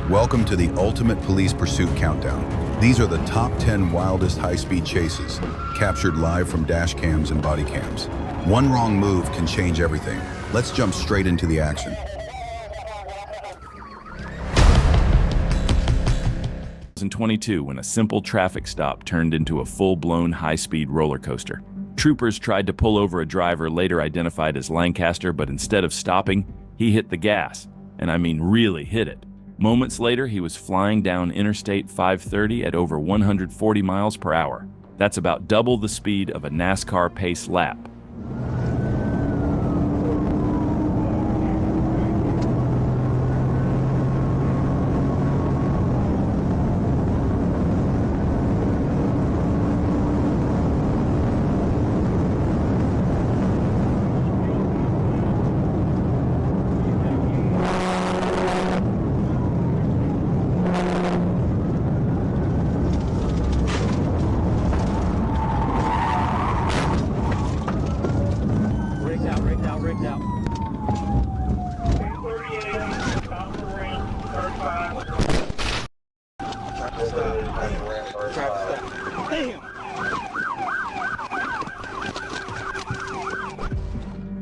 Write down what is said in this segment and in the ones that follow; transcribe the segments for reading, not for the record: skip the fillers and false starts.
Welcome to the Ultimate Police Pursuit Countdown. These are the top 10 wildest high-speed chases, captured live from Dashcams and Bodycams. One wrong move can change everything. Let's jump straight into the action. In 2022, when a simple traffic stop turned into a full-blown high-speed roller coaster. Troopers tried to pull over a driver later identified as Lancaster, but instead of stopping, he hit the gas. And I mean really hit it. Moments later, he was flying down Interstate 530 at over 140 miles per hour. That's about double the speed of a NASCAR pace lap.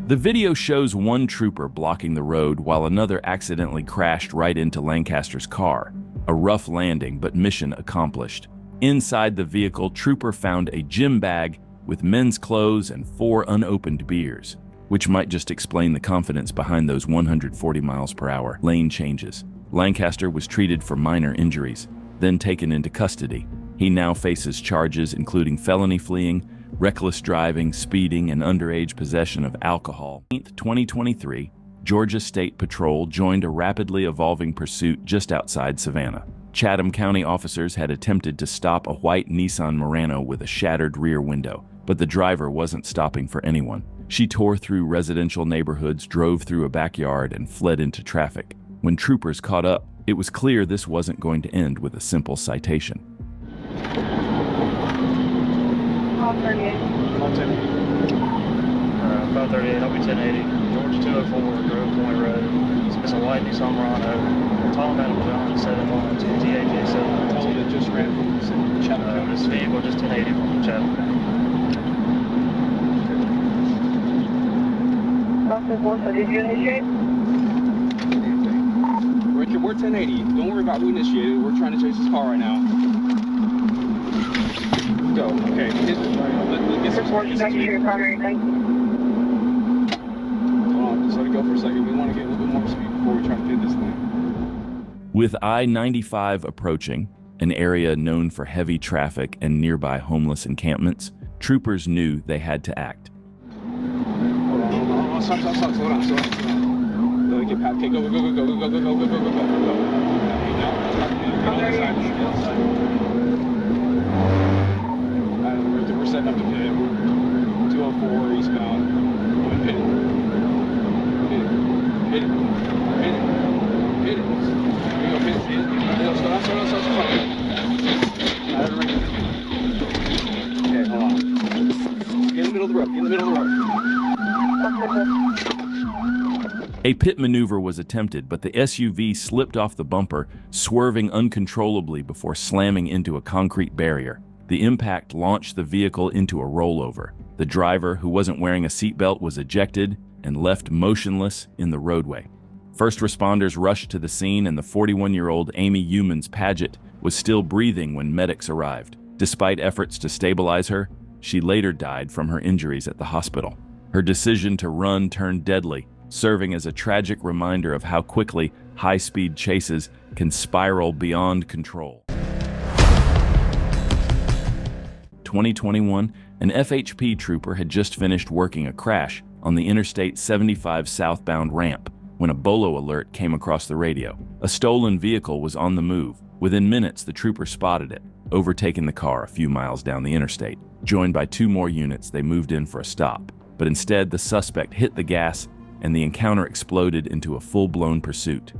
The video shows one trooper blocking the road while another accidentally crashed right into Lancaster's car. A rough landing, but mission accomplished. Inside the vehicle, trooper found a gym bag with men's clothes and 4 unopened beers, which might just explain the confidence behind those 140 miles per hour lane changes. Lancaster was treated for minor injuries, then taken into custody. He now faces charges including felony fleeing, reckless driving, speeding, and underage possession of alcohol. 2023, Georgia State Patrol joined a rapidly evolving pursuit just outside Savannah. Chatham County officers had attempted to stop a white Nissan Murano with a shattered rear window, but the driver wasn't stopping for anyone. She tore through residential neighborhoods, drove through a backyard, and fled into traffic. When troopers caught up, it was clear this wasn't going to end with a simple citation. 538, I'll be 1080. Georgia 204, Grove Point Road. It's a white Nissan Murano. Tom Adam John 71 to TAJ 7. Tell me that just ran from Chatham. This vehicle just 1080 from Chatham. Did you initiate? Richard, we're 1080. Don't worry about who initiated. We're trying to chase this car right now. Go. Okay. Report back to your primary thing. Hold on. Just let it go for a second. We want to get a little bit more speed before we try to get this thing. With I-95 approaching, an area known for heavy traffic and nearby homeless encampments, troopers knew they had to act. Hold on. Stop. Slow down. Get past. Okay, go. Okay, now. We're setting up the pit. 204 eastbound. Hit it. Here we go, hit it. Stop. Okay, hold on. Get in the middle of the road. A pit maneuver was attempted, but the SUV slipped off the bumper, swerving uncontrollably before slamming into a concrete barrier. The impact launched the vehicle into a rollover. The driver, who wasn't wearing a seatbelt, was ejected and left motionless in the roadway. First responders rushed to the scene, and the 41-year-old Amy Humans Paget was still breathing when medics arrived. Despite efforts to stabilize her, she later died from her injuries at the hospital. Her decision to run turned deadly, serving as a tragic reminder of how quickly high-speed chases can spiral beyond control. 2021, an FHP trooper had just finished working a crash on the Interstate 75 southbound ramp when a BOLO alert came across the radio. A stolen vehicle was on the move. Within minutes, the trooper spotted it, overtaking the car a few miles down the interstate. Joined by 2 more units, they moved in for a stop. But instead, the suspect hit the gas, and the encounter exploded into a full-blown pursuit.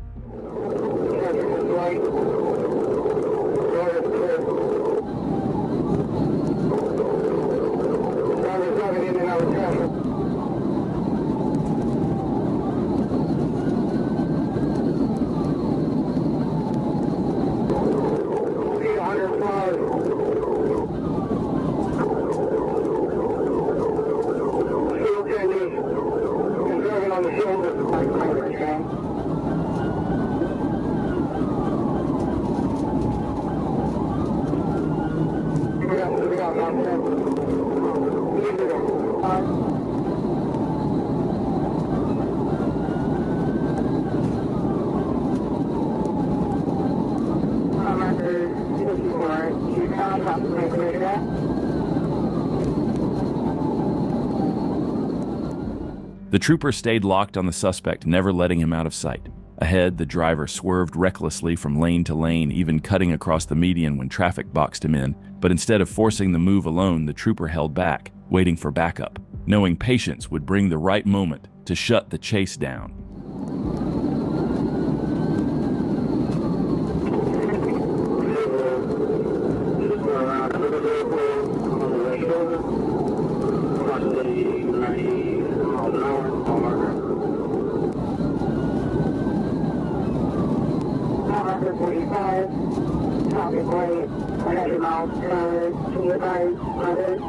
The trooper stayed locked on the suspect, never letting him out of sight. Ahead, the driver swerved recklessly from lane to lane, even cutting across the median when traffic boxed him in. But instead of forcing the move alone, the trooper held back, waiting for backup, knowing patience would bring the right moment to shut the chase down. Traffic light, 100 miles per hour. Can you advise others?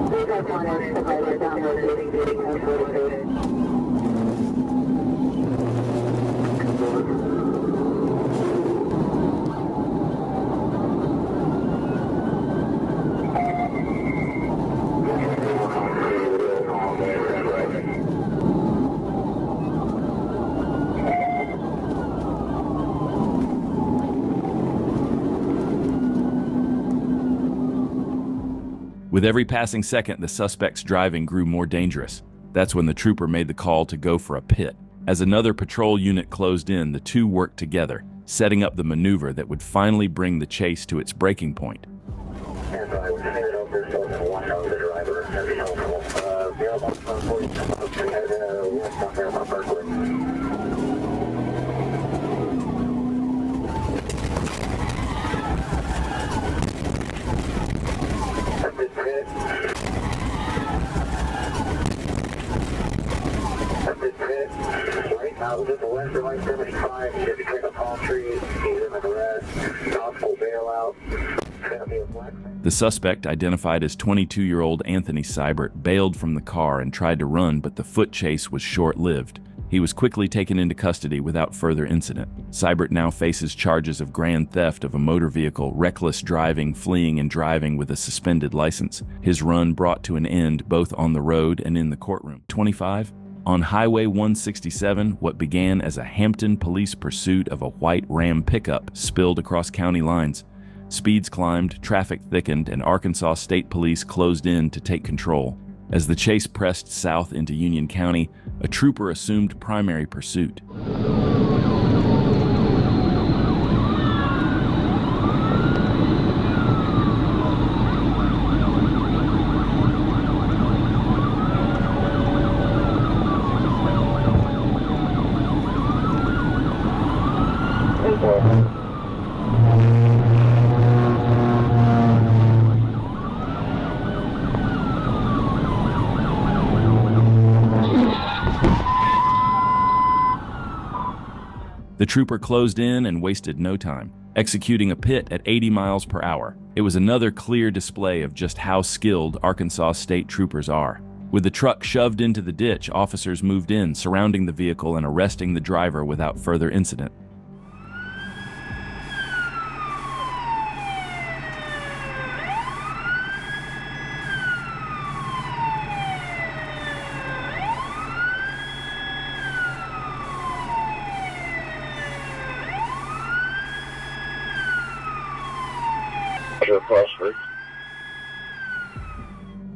Please have one extra driver downloaded With every passing second, the suspect's driving grew more dangerous. That's when the trooper made the call to go for a pit. As another patrol unit closed in, the two worked together, setting up the maneuver that would finally bring the chase to its breaking point. The suspect, identified as 22-year-old Anthony Seibert, bailed from the car and tried to run, but the foot chase was short-lived. He was quickly taken into custody without further incident. Seibert now faces charges of grand theft of a motor vehicle, reckless driving, fleeing, and driving with a suspended license. His run brought to an end both on the road and in the courtroom. 25. On Highway 167, what began as a Hampton police pursuit of a white Ram pickup spilled across county lines. Speeds climbed, traffic thickened, and Arkansas State Police closed in to take control. As the chase pressed south into Union County, a trooper assumed primary pursuit. The trooper closed in and wasted no time, executing a pit at 80 miles per hour. It was another clear display of just how skilled Arkansas State Troopers are. With the truck shoved into the ditch, officers moved in, surrounding the vehicle and arresting the driver without further incident.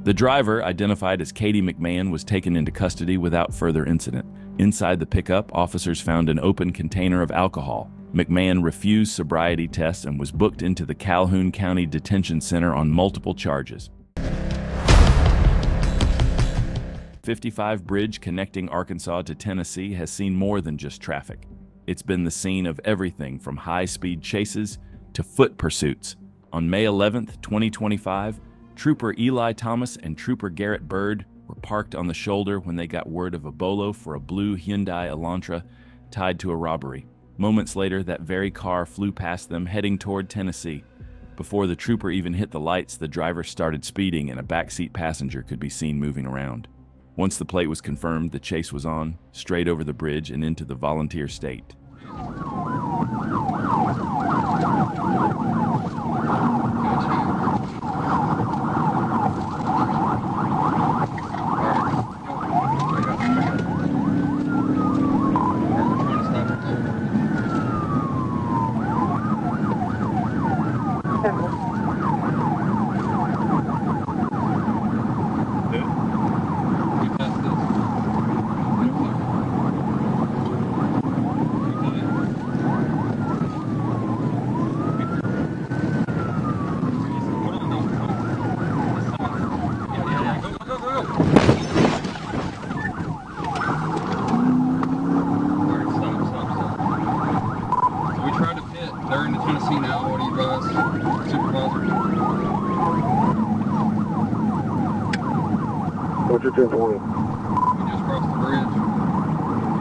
The driver, identified as Katie McMahon, was taken into custody without further incident. Inside the pickup, officers found an open container of alcohol. McMahon refused sobriety tests and was booked into the Calhoun County Detention Center on multiple charges. 55 bridge connecting Arkansas to Tennessee has seen more than just traffic. It's been the scene of everything from high-speed chases to foot pursuits. On May 11, 2025, Trooper Eli Thomas and Trooper Garrett Bird were parked on the shoulder when they got word of a bolo for a blue Hyundai Elantra tied to a robbery. Moments later, that very car flew past them, heading toward Tennessee. Before the trooper even hit the lights, the driver started speeding and a backseat passenger could be seen moving around. Once the plate was confirmed, the chase was on, straight over the bridge and into the volunteer state. What's your 1040? We just crossed the bridge.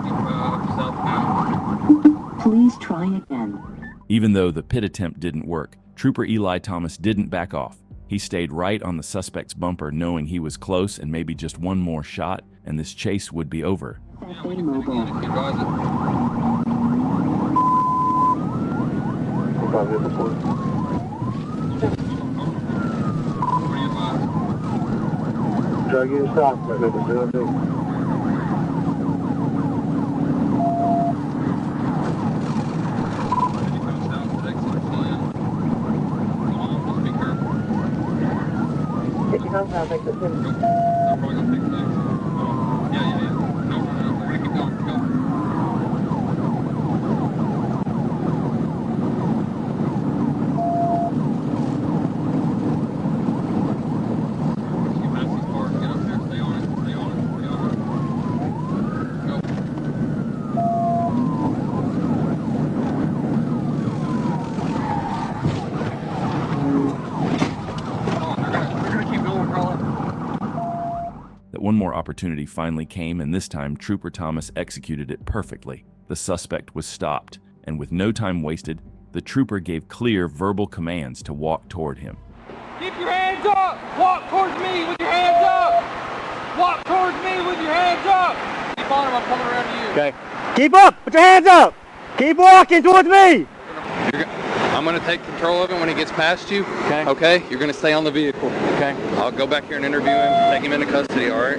55 southbound. Please try again. Even though the pit attempt didn't work, Trooper Eli Thomas didn't back off. He stayed right on the suspect's bumper, knowing he was close and maybe just one more shot, and this chase would be over. FA Mobile. Advise it. What do you advise? Try to get a stop. That's what we're doing. If you come south, exit 10. They're probably gonna take the exit. Yeah. No. We're gonna keep going. Go. Keep past these cars. Get up there. Stay on it. That one more opportunity finally came, and this time Trooper Thomas executed it perfectly. The suspect was stopped, and with no time wasted, the trooper gave clear verbal commands to walk toward him. Keep your hands up! Walk towards me with your hands up! Walk towards me with your hands up! Keep on him, I'm coming around to you. Okay. Keep up! Put your hands up! Keep walking towards me! I'm going to take control of him when he gets past you. Okay. Okay? You're going to stay on the vehicle. Okay. I'll go back here and interview him, take him into custody, all right?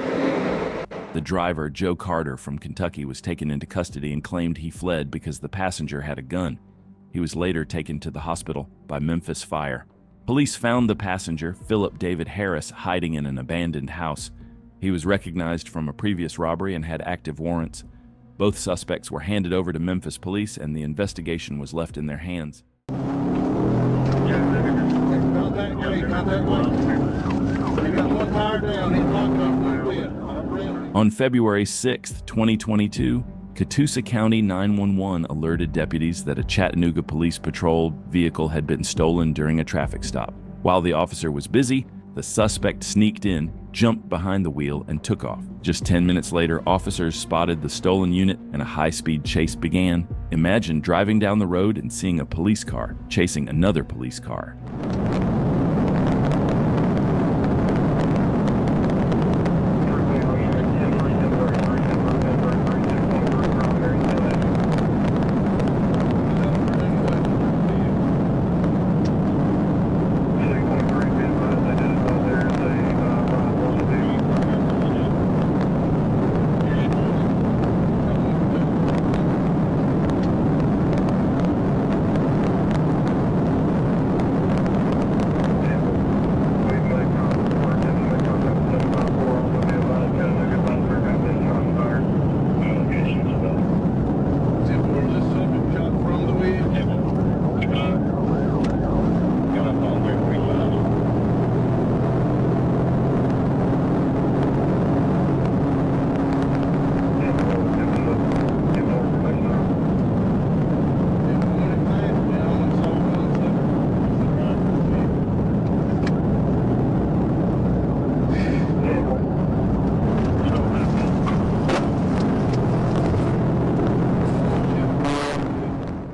The driver, Joe Carter from Kentucky, was taken into custody and claimed he fled because the passenger had a gun. He was later taken to the hospital by Memphis Fire. Police found the passenger, Philip David Harris, hiding in an abandoned house. He was recognized from a previous robbery and had active warrants. Both suspects were handed over to Memphis police, and the investigation was left in their hands. On February 6, 2022, Catoosa County 911 alerted deputies that a Chattanooga Police Patrol vehicle had been stolen during a traffic stop. While the officer was busy, the suspect sneaked in, jumped behind the wheel, and took off. Just 10 minutes later, officers spotted the stolen unit and a high-speed chase began. Imagine driving down the road and seeing a police car chasing another police car.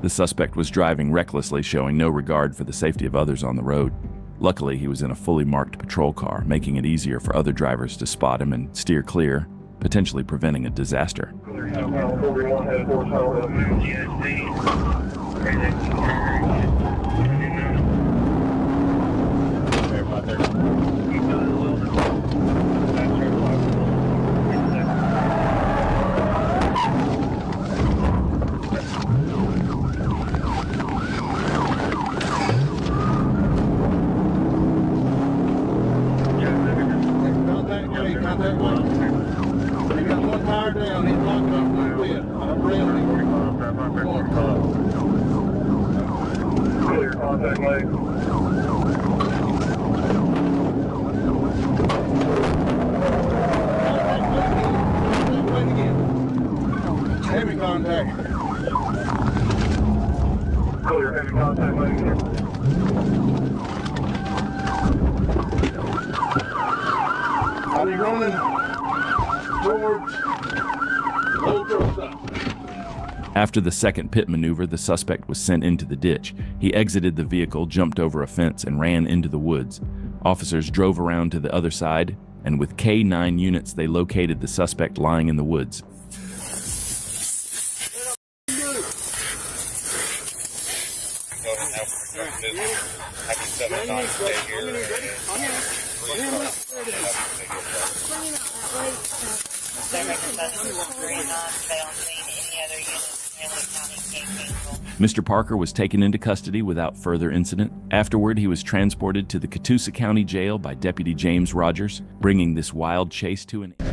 The suspect was driving recklessly, showing no regard for the safety of others on the road. Luckily, he was in a fully marked patrol car, making it easier for other drivers to spot him and steer clear, potentially preventing a disaster. Heavy contact. Clear, heavy contact, How are you running? After the second pit maneuver, the suspect was sent into the ditch. He exited the vehicle, jumped over a fence, and ran into the woods. Officers drove around to the other side, and with K-9 units, they located the suspect lying in the woods. Mr. Parker was taken into custody without further incident. Afterward, he was transported to the Catoosa County Jail by Deputy James Rogers, bringing this wild chase to an end.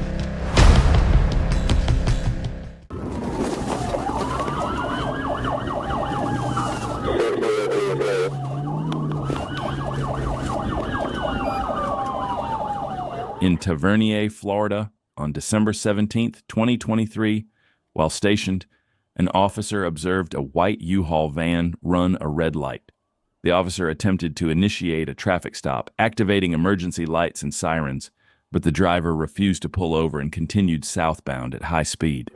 In Tavernier, Florida, on December 17, 2023, while stationed, an officer observed a white U-Haul van run a red light. The officer attempted to initiate a traffic stop, activating emergency lights and sirens, but the driver refused to pull over and continued southbound at high speed.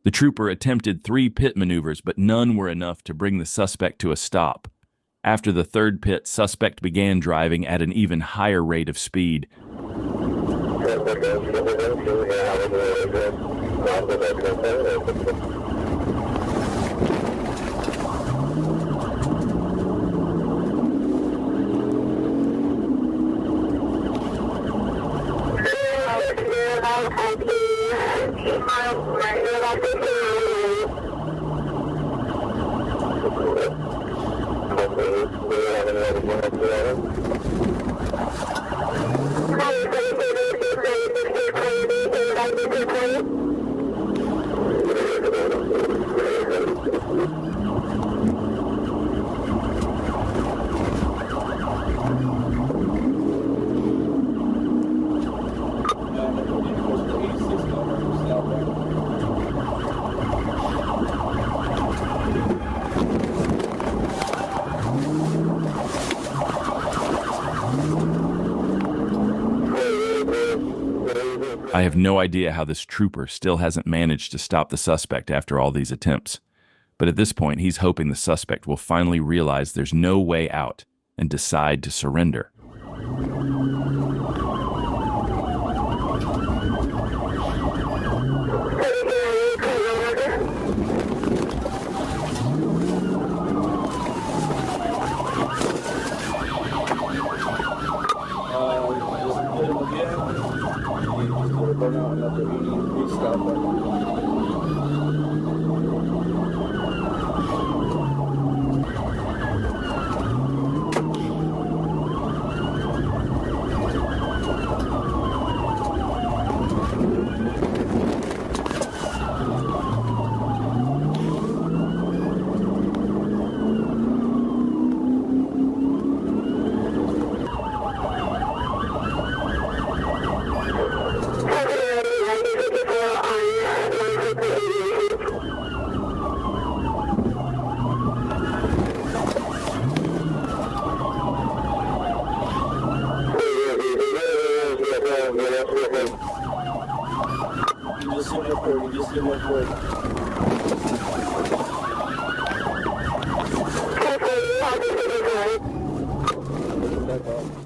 The trooper attempted 3 pit maneuvers, but none were enough to bring the suspect to a stop. After the third pit, suspect began driving at an even higher rate of speed. I have no idea how this trooper still hasn't managed to stop the suspect after all these attempts. But at this point, he's hoping the suspect will finally realize there's no way out and decide to surrender.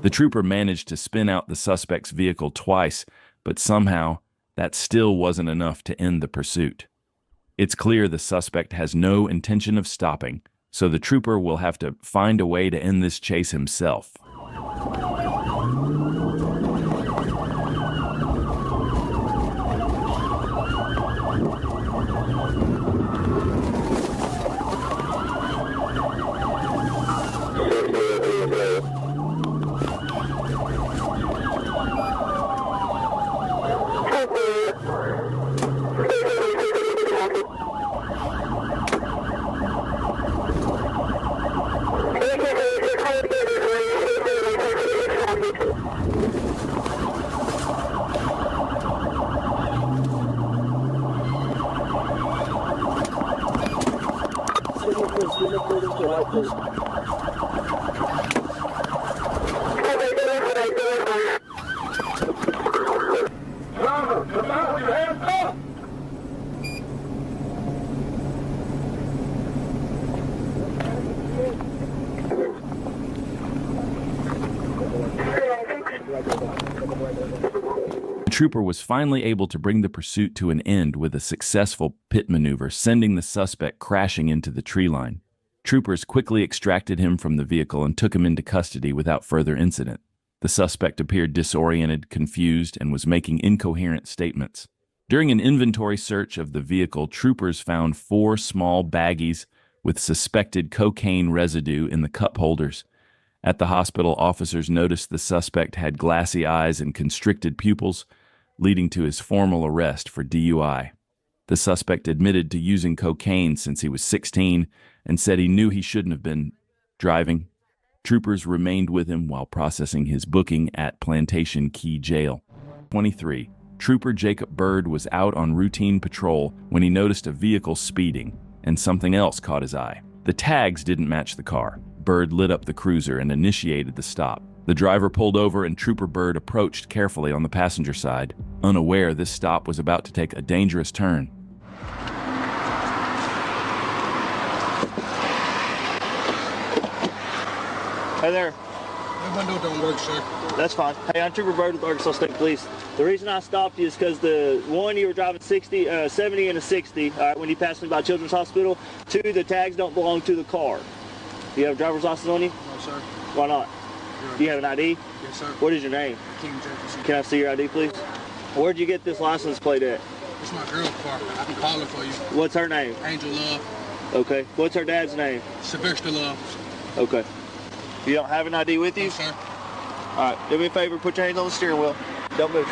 The trooper managed to spin out the suspect's vehicle twice, but somehow that still wasn't enough to end the pursuit. It's clear the suspect has no intention of stopping, so the trooper will have to find a way to end this chase himself. The trooper was finally able to bring the pursuit to an end with a successful pit maneuver, sending the suspect crashing into the tree line. Troopers quickly extracted him from the vehicle and took him into custody without further incident. The suspect appeared disoriented, confused, and was making incoherent statements. During an inventory search of the vehicle, troopers found 4 small baggies with suspected cocaine residue in the cup holders. At the hospital, officers noticed the suspect had glassy eyes and constricted pupils, leading to his formal arrest for DUI. The suspect admitted to using cocaine since he was 16 and said he knew he shouldn't have been driving. Troopers remained with him while processing his booking at Plantation Key Jail. 23. Trooper Jacob Bird was out on routine patrol when he noticed a vehicle speeding, and something else caught his eye. The tags didn't match the car. Bird lit up the cruiser and initiated the stop. The driver pulled over and Trooper Bird approached carefully on the passenger side, unaware this stop was about to take a dangerous turn. Hey there. My window don't work, sir. That's fine. Hey, I'm Trooper Bird with Arkansas State Police. The reason I stopped you is because you were driving 70 and a 60 when you passed me by Children's Hospital. 2, the tags don't belong to the car. Do you have a driver's license on you? No, sir. Why not? Do you have an ID? Yes, sir. What is your name? King Jefferson. Can I see your ID, please? Where'd you get this license plate at? It's my girl's car. I can call her for you. What's her name? Angel Love. Okay. What's her dad's name? Sylvester Love. Okay. You don't have an ID with you? No, sir. All right. Do me a favor. Put your hands on the steering wheel. Don't move.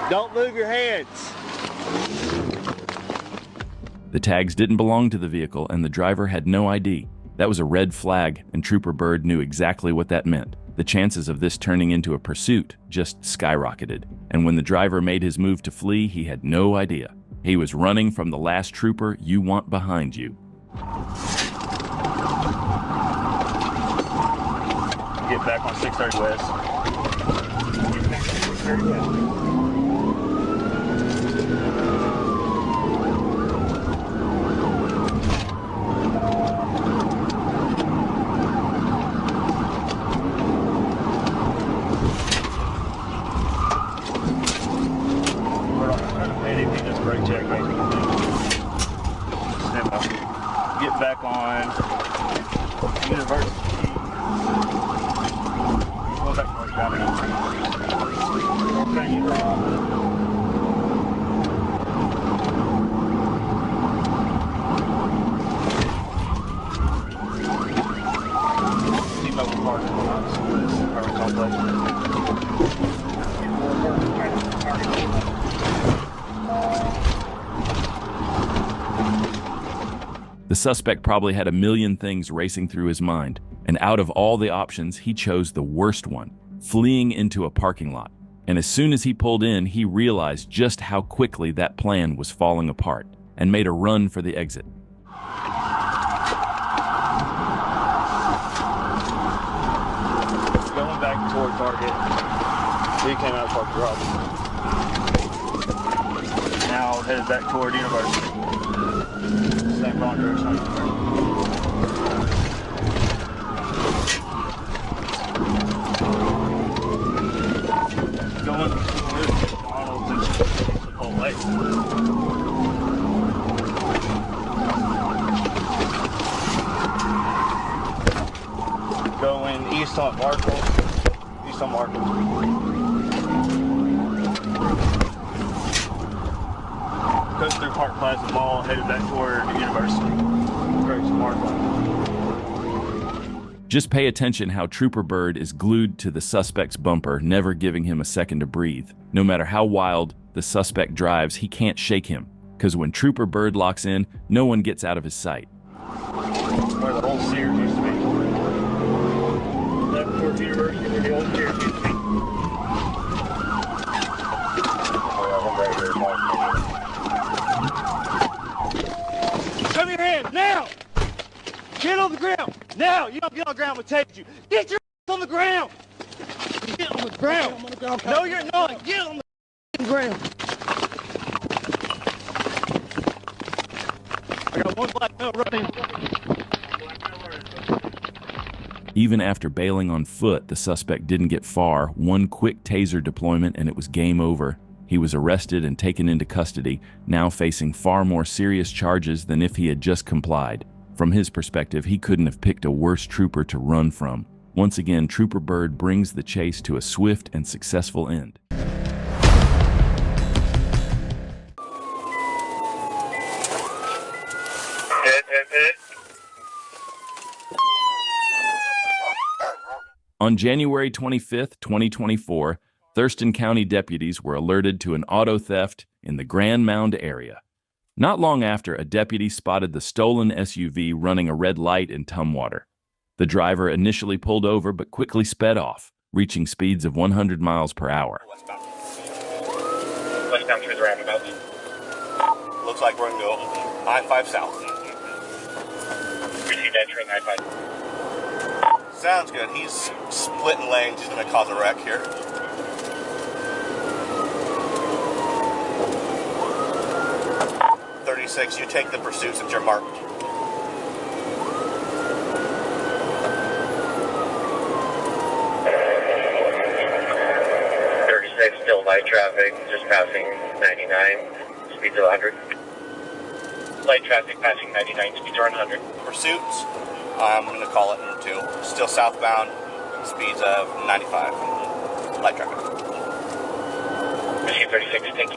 Don't move your hands. The tags didn't belong to the vehicle and the driver had no ID. That was a red flag, and Trooper Bird knew exactly what that meant. The chances of this turning into a pursuit just skyrocketed, and when the driver made his move to flee, he had no idea. He was running from the last trooper you want behind you. Get back on 630 West. Brake check, mate. Stand by. Get back on University. Go back to T-Mobile Park apartment complex. The suspect probably had a million things racing through his mind, and out of all the options, he chose the worst one, fleeing into a parking lot. And as soon as he pulled in, he realized just how quickly that plan was falling apart, and made a run for the exit. Going back toward Target. He came out of Park Garage. Now headed back toward University. Same wrong direction. Going to Arnold to Chipotle. Going east on Markham. East on Markham. Goes through Park Plaza Mall, headed back toward the University. Great Markham. Just pay attention how Trooper Bird is glued to the suspect's bumper, never giving him a second to breathe. No matter how wild the suspect drives, he can't shake him, because when Trooper Bird locks in, no one gets out of his sight. Where the old Sears used to be. Left towards University where the old Sears used to be. Come your hands now! Get on the ground! Now! You don't get on the ground, we'll take you. Get your ass on the ground! Get on the ground! No, you're not! Get on the ground! I got one black belt running. Even after bailing on foot, the suspect didn't get far. One quick taser deployment and it was game over. He was arrested and taken into custody, now facing far more serious charges than if he had just complied. From his perspective, he couldn't have picked a worse trooper to run from. Once again, Trooper Bird brings the chase to a swift and successful end. On January 25, 2024, Thurston County deputies were alerted to an auto theft in the Grand Mound area. Not long after, a deputy spotted the stolen SUV running a red light in Tumwater. The driver initially pulled over but quickly sped off, reaching speeds of 100 miles per hour. Westbound through the roundabout. Looks like we're going to go I-5 south. Received entering I-5. Sounds good. He's splitting lanes. He's going to cause a wreck here. You take the pursuit since you're marked. Still light traffic, just passing 99, speeds of 100. Light traffic passing 99, speeds are 100. Pursuits, I'm going to call it number 2. Still southbound, speeds of 95. Light traffic. Machine 36, thank you.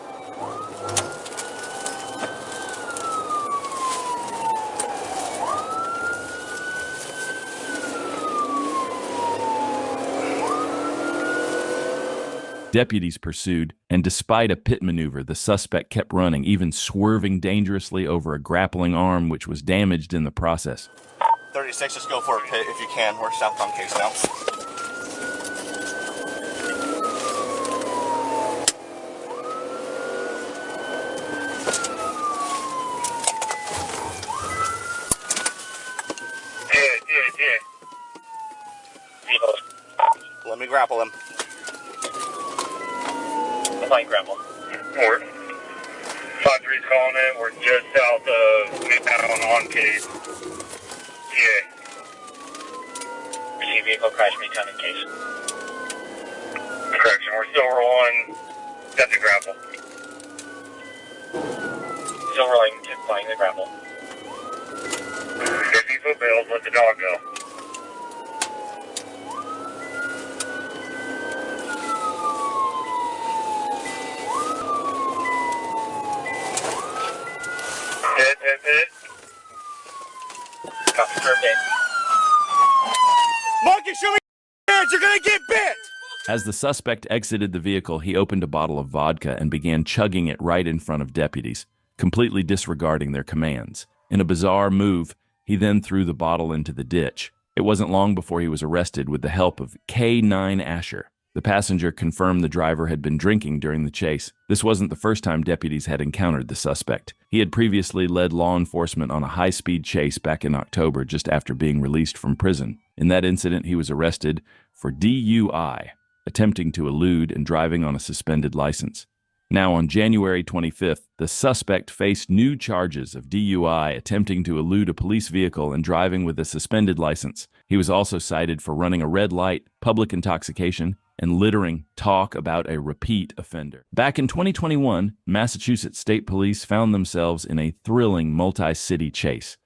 Deputies pursued, and despite a pit maneuver, the suspect kept running, even swerving dangerously over a grappling arm which was damaged in the process. 36, just go for a pit if you can. We're southbound case now. Let me grapple him. Line grapple. Or 5-3's calling it. We're just south of Midtown on case. Yeah. Receive vehicle crash Midtown in case. Correction. We're still rolling. Got the grapple. Still rolling to flying the grapple. 50-foot bails. Let the dog go. Hit. Copy, curved in. Marcus, show me your hands. You're going to get bit. As the suspect exited the vehicle, he opened a bottle of vodka and began chugging it right in front of deputies, completely disregarding their commands. In a bizarre move, he then threw the bottle into the ditch. It wasn't long before he was arrested with the help of K9 Asher. The passenger confirmed the driver had been drinking during the chase. This wasn't the first time deputies had encountered the suspect. He had previously led law enforcement on a high-speed chase back in October just after being released from prison. In that incident, he was arrested for DUI, attempting to elude and driving on a suspended license. Now, on January 25th, the suspect faced new charges of DUI, attempting to elude a police vehicle and driving with a suspended license. He was also cited for running a red light, public intoxication, and littering talk about a repeat offender. Back in 2021, Massachusetts State Police found themselves in a thrilling multi-city chase.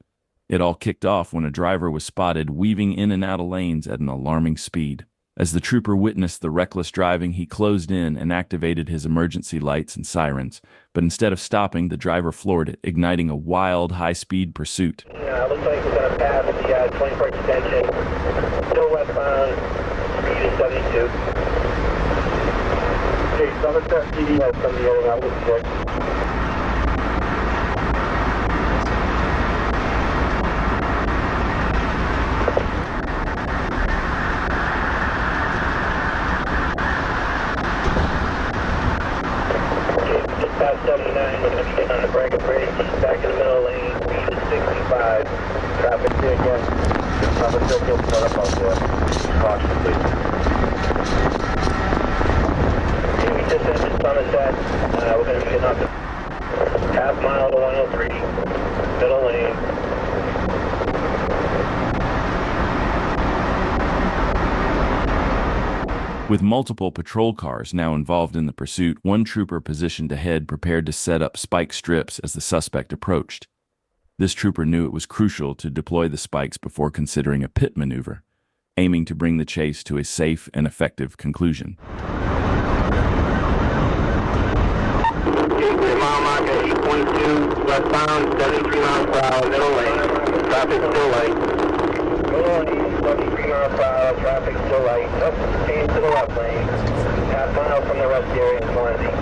It all kicked off when a driver was spotted weaving in and out of lanes at an alarming speed. As the trooper witnessed the reckless driving, he closed in and activated his emergency lights and sirens. But instead of stopping, the driver floored it, igniting a wild, high-speed pursuit. Looks like we're going to pass the 24 extension, still westbound, speed is 72. Okay, Somerset PD has some of the old outlook check. Past 79, we're going to be getting on the Bracken Bridge, back in the middle lane, speed is 65. Traffic here again. Traffic still feels caught up out there. Caution, please. Okay, we just entered Somerset. We're going to be getting off the half mile to 103, middle lane. With multiple patrol cars now involved in the pursuit, one trooper positioned ahead prepared to set up spike strips as the suspect approached. This trooper knew it was crucial to deploy the spikes before considering a pit maneuver, aiming to bring the chase to a safe and effective conclusion. Mile marker 8.2, westbound, 73 miles per hour, middle lane. Traffic still light. Middle lane, 73 miles per hour, traffic still light. Up, change to the left lane. Half mile from the rest area in Swansea.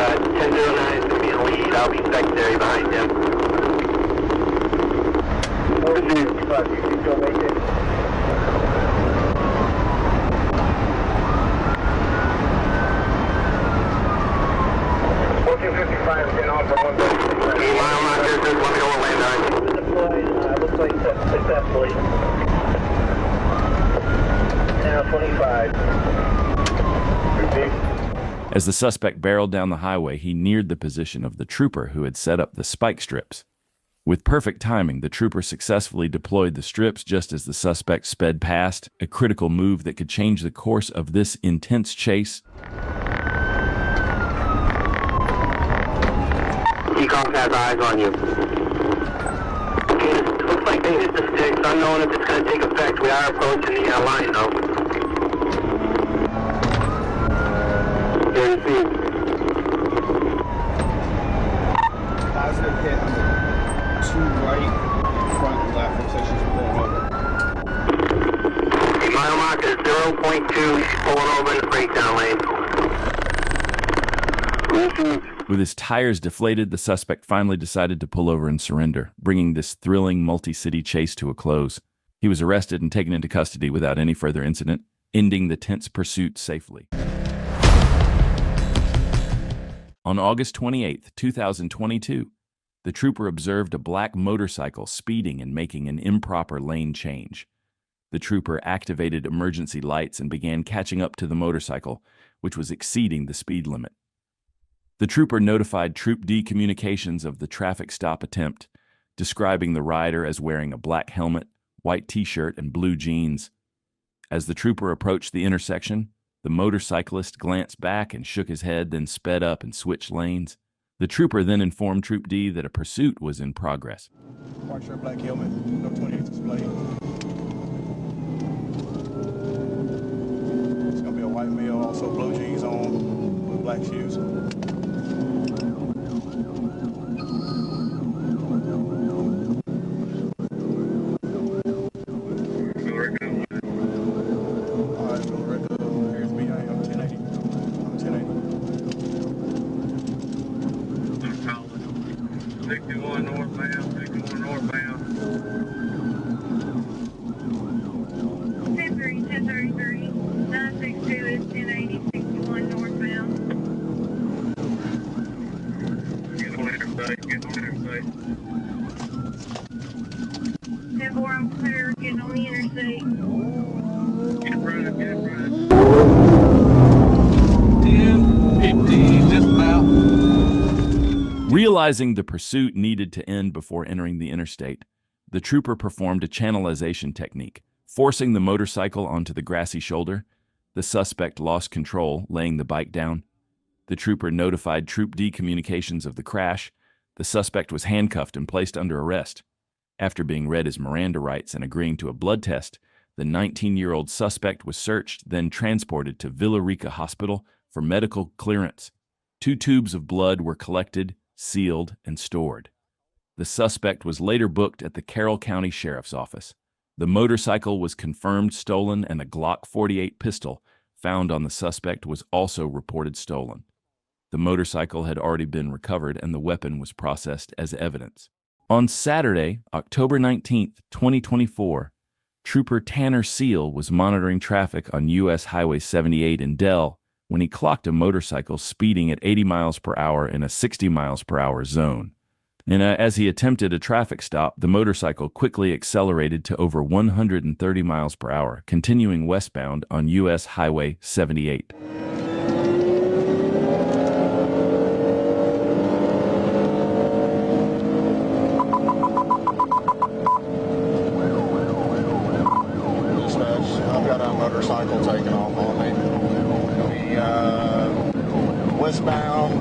The 1009 is going to be in the lead. I'll be secondary behind him. Over to you, but you can still make it. 1455 is in on for 130. 8 mile marker, just let me know what land on. Deployed, looks like successfully. Now 25. Repeat. As the suspect barreled down the highway, he neared the position of the trooper who had set up the spike strips. With perfect timing, the trooper successfully deployed the strips just as the suspect sped past, a critical move that could change the course of this intense chase. Decom has eyes on you. Okay, it looks like they hit the sticks. Unknown if it's going to take effect. We are approaching the line, though. Positive hit on the two right, front and left. Looks like she's pulling over. 8 mile marker 0.2. She's pulling over in the breakdown lane. With his tires deflated, the suspect finally decided to pull over and surrender, bringing this thrilling multi-city chase to a close. He was arrested and taken into custody without any further incident, ending the tense pursuit safely. On August 28, 2022, the trooper observed a black motorcycle speeding and making an improper lane change. The trooper activated emergency lights and began catching up to the motorcycle, which was exceeding the speed limit. The trooper notified Troop D Communications of the traffic stop attempt, describing the rider as wearing a black helmet, white t-shirt, and blue jeans. As the trooper approached the intersection, the motorcyclist glanced back and shook his head, then sped up and switched lanes. The trooper then informed Troop D that a pursuit was in progress. White shirt, black helmet, no 28 display. It's going to be a white male, also blue jeans on with black shoes. Realizing the pursuit needed to end before entering the interstate, the trooper performed a channelization technique, forcing the motorcycle onto the grassy shoulder. The suspect lost control, laying the bike down. The trooper notified Troop D communications of the crash. The suspect was handcuffed and placed under arrest. After being read his Miranda rights and agreeing to a blood test, the 19-year-old suspect was searched, then transported to Villa Rica Hospital for medical clearance. 2 tubes of blood were collected, sealed, and stored. The suspect was later booked at the Carroll County Sheriff's Office. The motorcycle was confirmed stolen, and a Glock 48 pistol found on the suspect was also reported stolen. The motorcycle had already been recovered, and the weapon was processed as evidence. On Saturday, October 19, 2024, Trooper Tanner Seal was monitoring traffic on U.S. Highway 78 in Dell when he clocked a motorcycle speeding at 80 miles per hour in a 60 miles per hour zone. And as he attempted a traffic stop, the motorcycle quickly accelerated to over 130 miles per hour, continuing westbound on U.S. Highway 78. I've got a motorcycle taking off on me. Westbound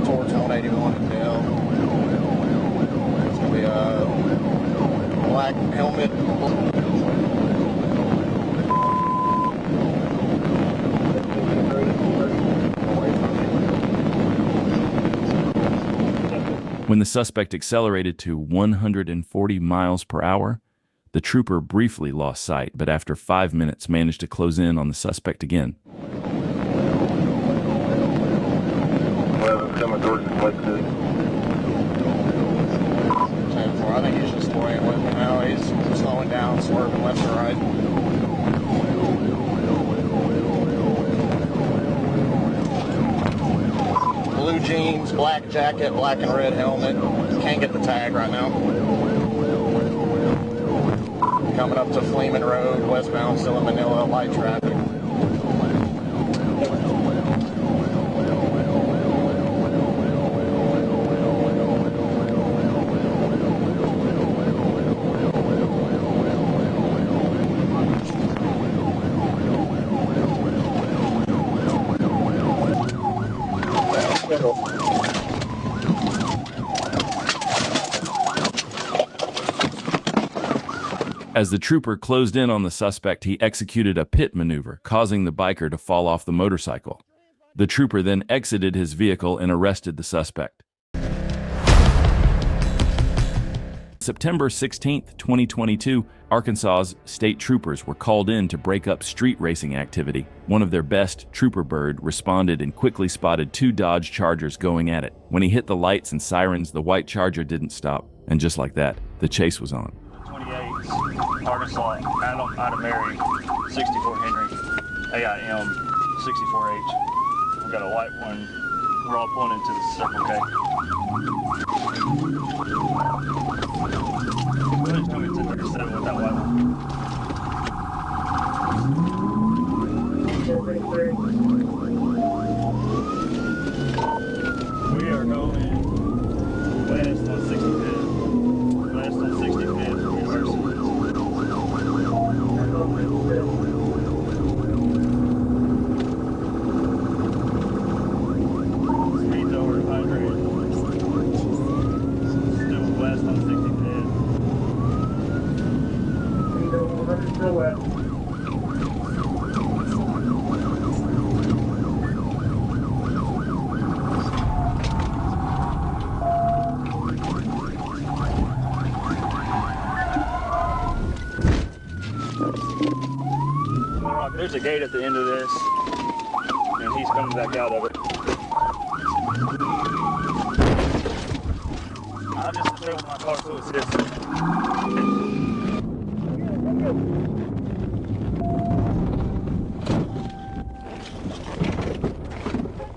towards 181 in Dell. It's going to be a black helmet. When the suspect accelerated to 140 miles per hour, the trooper briefly lost sight, but after 5 minutes managed to close in on the suspect again. Coming towards the place. I think he's just playing with me now. He's slowing down, swerving left and right. Blue jeans, black jacket, black and red helmet. Can't get the tag right now. Coming up to Fleeman Road, westbound, still in Manila, light traffic. As the trooper closed in on the suspect, he executed a pit maneuver, causing the biker to fall off the motorcycle. The trooper then exited his vehicle and arrested the suspect. September 16, 2022, Arkansas's state troopers were called in to break up street racing activity. One of their best, Trooper Bird, responded and quickly spotted 2 Dodge Chargers going at it. When he hit the lights and sirens, the white Charger didn't stop. And just like that, the chase was on. 28, Arkansas, Adam Mary, 64 Henry, AIM, 64H. We've got a white one. We're all pulling into the Circle K. Go ahead and come into 37 with that white one. We are going west on 65th. West on 65th, reversing. Speed's over 100. Still west on 65th. Still west. There's a gate at the end of this, and he's coming back out of it. I'll just throw my car so it's this.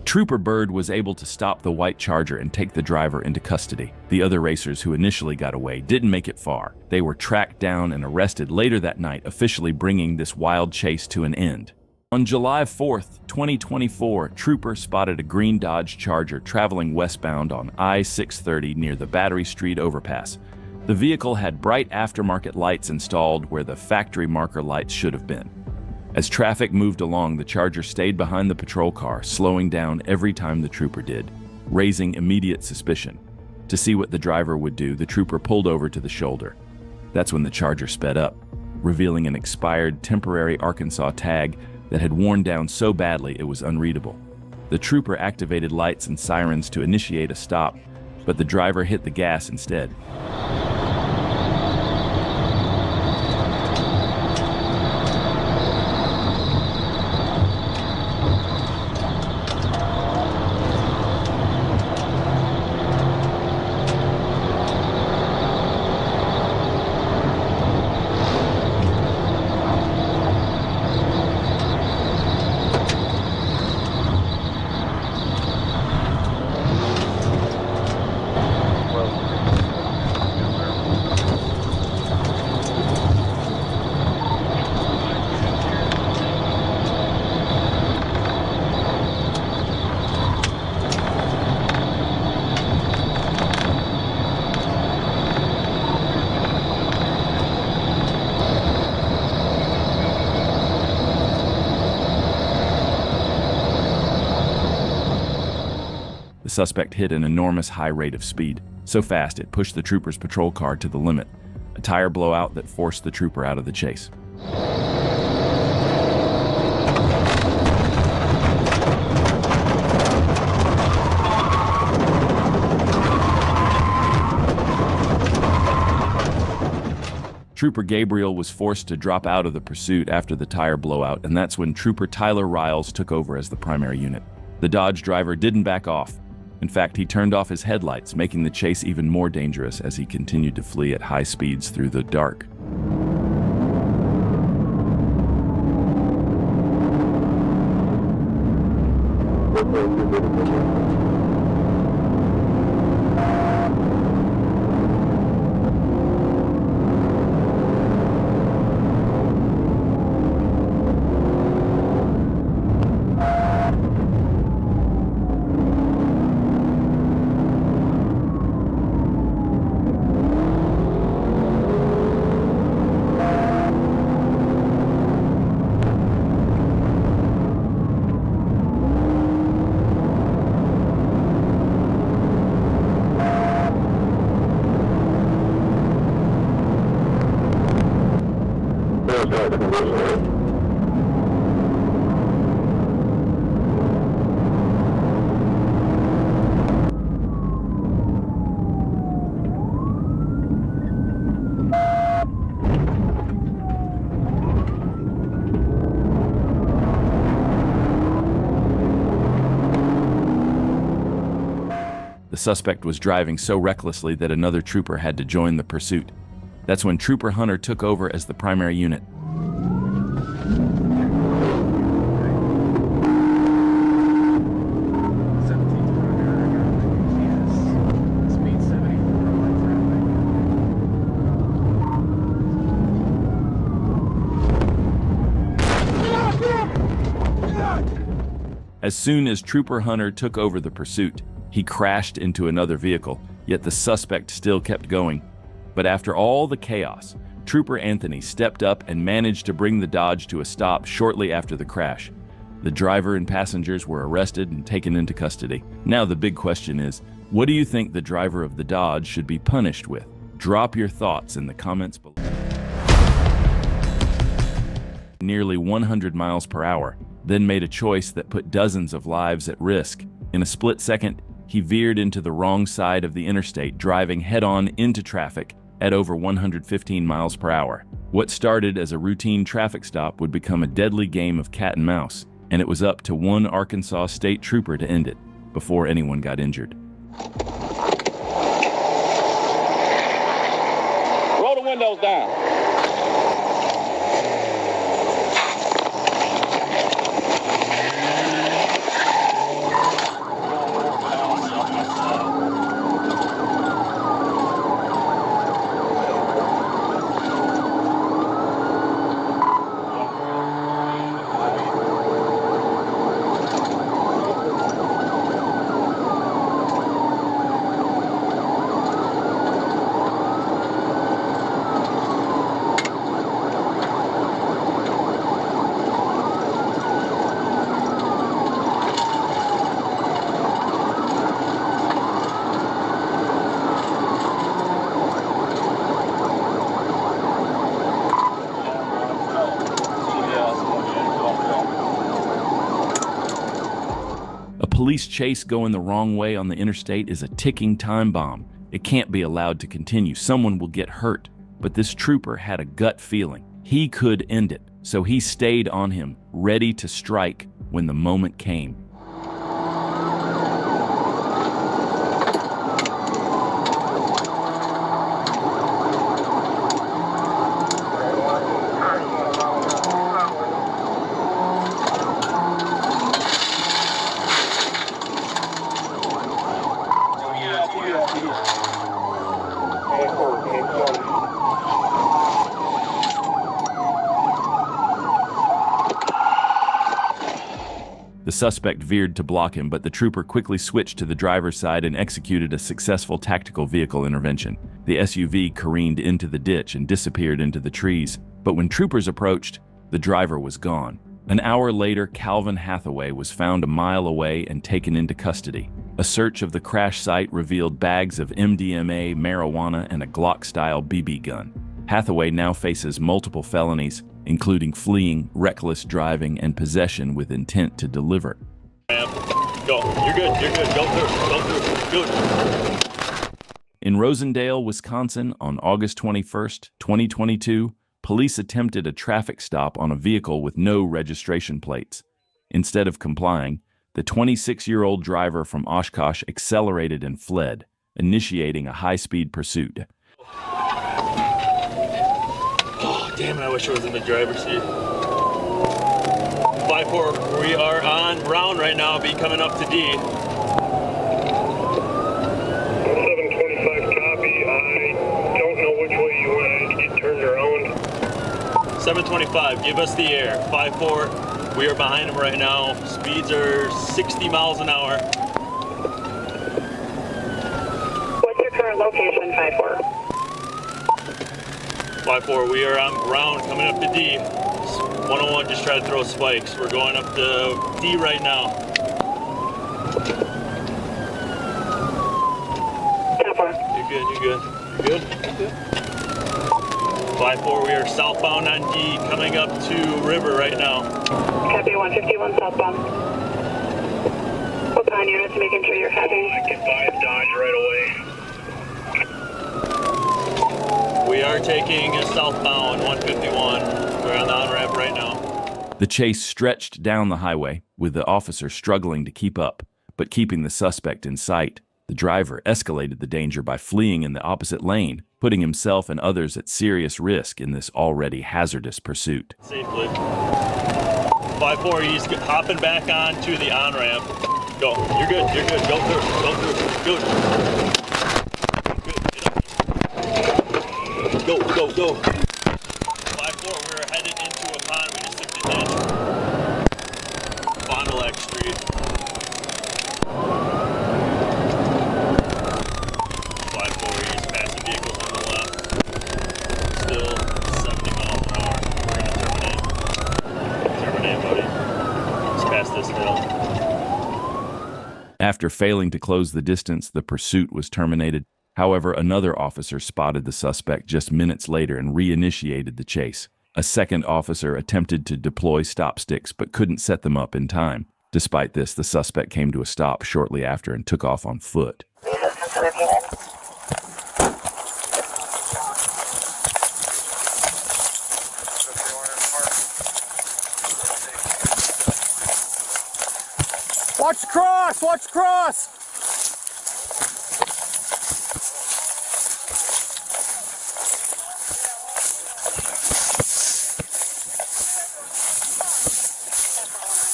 Trooper Bird was able to stop the white Charger and take the driver into custody. The other racers who initially got away didn't make it far. They were tracked down and arrested later that night, officially bringing this wild chase to an end. On July 4th, 2024, Trooper spotted a green Dodge Charger traveling westbound on I-630 near the Battery Street overpass. The vehicle had bright aftermarket lights installed where the factory marker lights should have been. As traffic moved along, the Charger stayed behind the patrol car, slowing down every time the Trooper did, raising immediate suspicion. To see what the driver would do, the Trooper pulled over to the shoulder. That's when the Charger sped up, revealing an expired temporary Arkansas tag that had worn down so badly it was unreadable. The Trooper activated lights and sirens to initiate a stop, but the driver hit the gas instead. The suspect hit an enormous high rate of speed, so fast it pushed the Trooper's patrol car to the limit, a tire blowout that forced the Trooper out of the chase. Trooper Gabriel was forced to drop out of the pursuit after the tire blowout, and that's when Trooper Tyler Riles took over as the primary unit. The Dodge driver didn't back off. In fact, he turned off his headlights, making the chase even more dangerous as he continued to flee at high speeds through the dark. The suspect was driving so recklessly that another trooper had to join the pursuit. That's when Trooper Hunter took over as the primary unit. As soon as Trooper Hunter took over the pursuit, he crashed into another vehicle, yet the suspect still kept going. But after all the chaos, Trooper Anthony stepped up and managed to bring the Dodge to a stop shortly after the crash. The driver and passengers were arrested and taken into custody. Now the big question is, what do you think the driver of the Dodge should be punished with? Drop your thoughts in the comments below. Nearly 100 miles per hour, then made a choice that put dozens of lives at risk. In a split second, he veered into the wrong side of the interstate, driving head-on into traffic at over 115 miles per hour. What started as a routine traffic stop would become a deadly game of cat and mouse, and it was up to one Arkansas state trooper to end it, before anyone got injured. Roll the windows down. police chase going the wrong way on the interstate is a ticking time bomb. It can't be allowed to continue. Someone will get hurt. But this trooper had a gut feeling. He could end it. So he stayed on him, ready to strike when the moment came. The suspect veered to block him, but the trooper quickly switched to the driver's side and executed a successful tactical vehicle intervention. The SUV careened into the ditch and disappeared into the trees. But when troopers approached, the driver was gone. An hour later, Calvin Hathaway was found a mile away and taken into custody. A search of the crash site revealed bags of MDMA, marijuana, and a Glock-style BB gun. Hathaway now faces multiple felonies, including fleeing, reckless driving, and possession with intent to deliver. Go. You're good. You're good. Go through. Good. In Rosendale, Wisconsin, on August 21st, 2022, police attempted a traffic stop on a vehicle with no registration plates. Instead of complying, the 26-year-old driver from Oshkosh accelerated and fled, initiating a high-speed pursuit. Oh, damn it, I wish I was in the driver's seat. 5-4, we are on round right now, be coming up to D. 725 copy. I don't know which way you want to get turned around. 725, give us the air. 5-4, we are behind him right now. Speeds are 60 miles an hour. What's your current location, 5-4? 5-4, we are on round coming up to D. 101 just tried to throw spikes. We're going up to D right now. 10-4. You're good, you're good. You're good? 5-4, we are southbound on D, coming up to River right now. Copy 151 southbound. Hold on units, making sure you're copying. I can buy Dodge right away. We are taking a southbound 151. We're on the on-ramp right now. The chase stretched down the highway, with the officer struggling to keep up, but keeping the suspect in sight. The driver escalated the danger by fleeing in the opposite lane, putting himself and others at serious risk in this already hazardous pursuit. Safely. 5-4, he's hopping back onto the on-ramp. Go. You're good. You're good. Go through. Go through. Good. Good. Get up. Go. Go. Go. 5-4, we're headed into a pond. We just hit the ditch. Fond du Lac Street. 5-4, he's passing vehicles on the left. Still 70 miles an hour. We're going to terminate. Terminate, buddy. Just past this hill. After failing to close the distance, the pursuit was terminated. However, another officer spotted the suspect just minutes later and reinitiated the chase. A second officer attempted to deploy stop sticks but couldn't set them up in time. Despite this, the suspect came to a stop shortly after and took off on foot. Watch the cross! Watch the cross!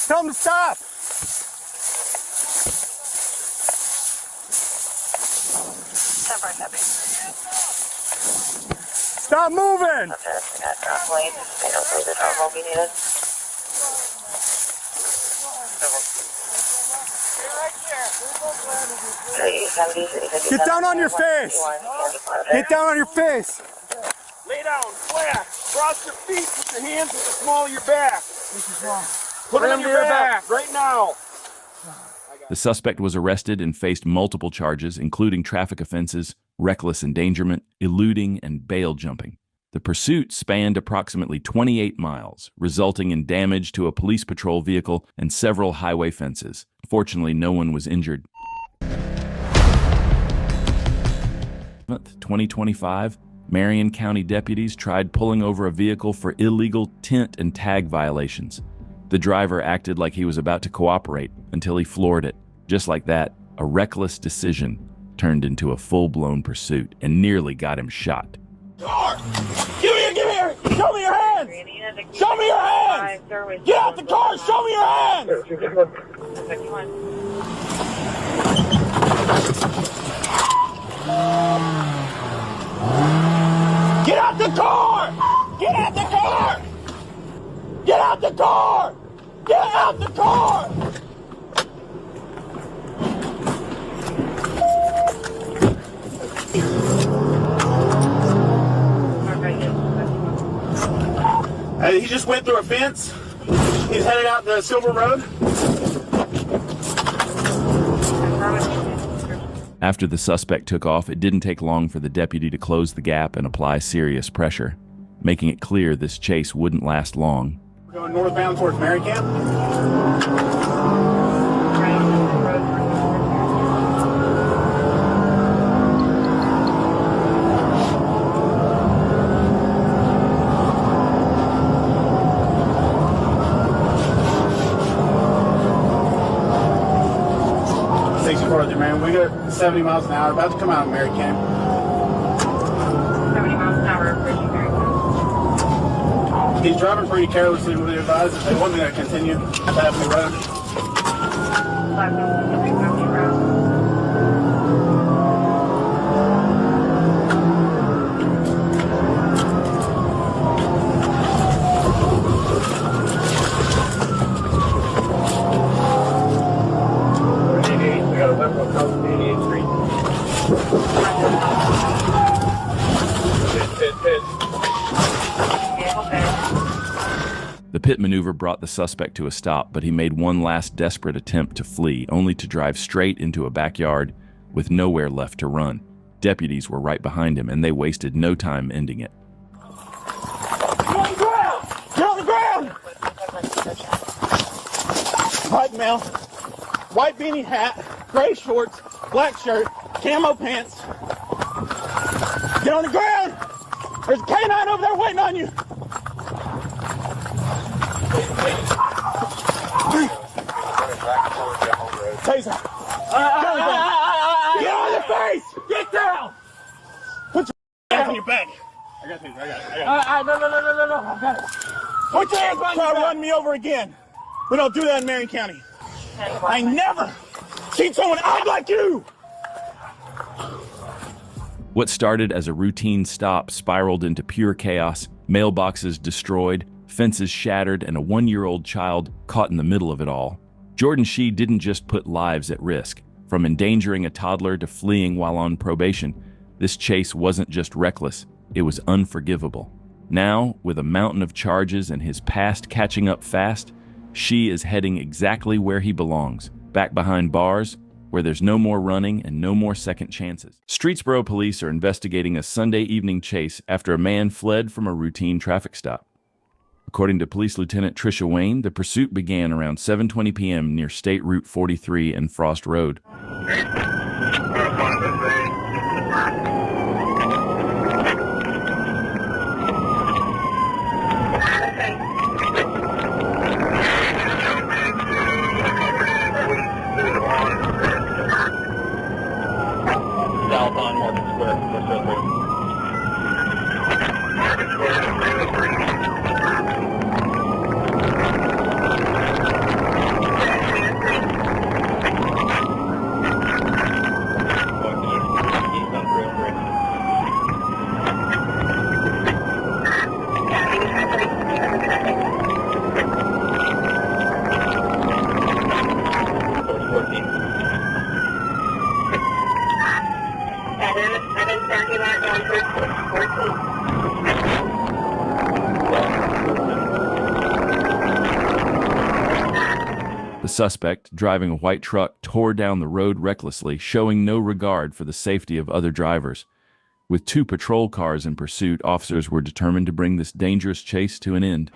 Tell him to stop! Stop moving! Get down on your face! Get down on your face! Lay down, flat. Cross your feet, put your hands at the small of your back. Put them on your back, right now. The suspect was arrested and faced multiple charges, including traffic offenses, reckless endangerment, eluding, and bail jumping. The pursuit spanned approximately 28 miles, resulting in damage to a police patrol vehicle and several highway fences. Fortunately, no one was injured. 2025, Marion County deputies tried pulling over a vehicle for illegal tint and tag violations. The driver acted like he was about to cooperate until he floored it. Just like that, a reckless decision turned into a full-blown pursuit and nearly got him shot. Car! Give here! Show me your hands! Show me your hands! Get out the car! Show me your hands! Get out the car! Get out the car! Get out the car! Get out the car! He just went through a fence. He's headed out the Silver Road. After the suspect took off, it didn't take long for the deputy to close the gap and apply serious pressure, making it clear this chase wouldn't last long. We're going northbound towards Bodycam. Man, we got 70 miles an hour, about to come out of Bodycam. 70 miles an hour approaching Bodycam. He's driving pretty carelessly. Would advise if they want me to continue up Avenue Road. Avenue Road. The pit maneuver brought the suspect to a stop, but he made one last desperate attempt to flee, only to drive straight into a backyard with nowhere left to run. Deputies were right behind him, and they wasted no time ending it. Get on the ground! Get on the ground! White male, white beanie hat, gray shorts, black shirt, camo pants. Get on the ground! There's a canine over there waiting on you! Taser! Get on your face! Get down! Put your hands on your back! I got it. No, I got it. Put your hands on your back! Try to run me over again. We don't do that in Marion County. I never seen someone act like you! What started as a routine stop spiraled into pure chaos, mailboxes destroyed, fences shattered, and a one-year-old child caught in the middle of it all. Jordan Shee didn't just put lives at risk. From endangering a toddler to fleeing while on probation, this chase wasn't just reckless, it was unforgivable. Now, with a mountain of charges and his past catching up fast, Shee is heading exactly where he belongs, back behind bars, where there's no more running and no more second chances. Streetsboro police are investigating a Sunday evening chase after a man fled from a routine traffic stop. According to Police Lieutenant Tricia Wayne, the pursuit began around 7:20 p.m. near State Route 43 and Frost Road. South on Market Square, West The suspect, driving a white truck, tore down the road recklessly, showing no regard for the safety of other drivers. With 2 patrol cars in pursuit, officers were determined to bring this dangerous chase to an end.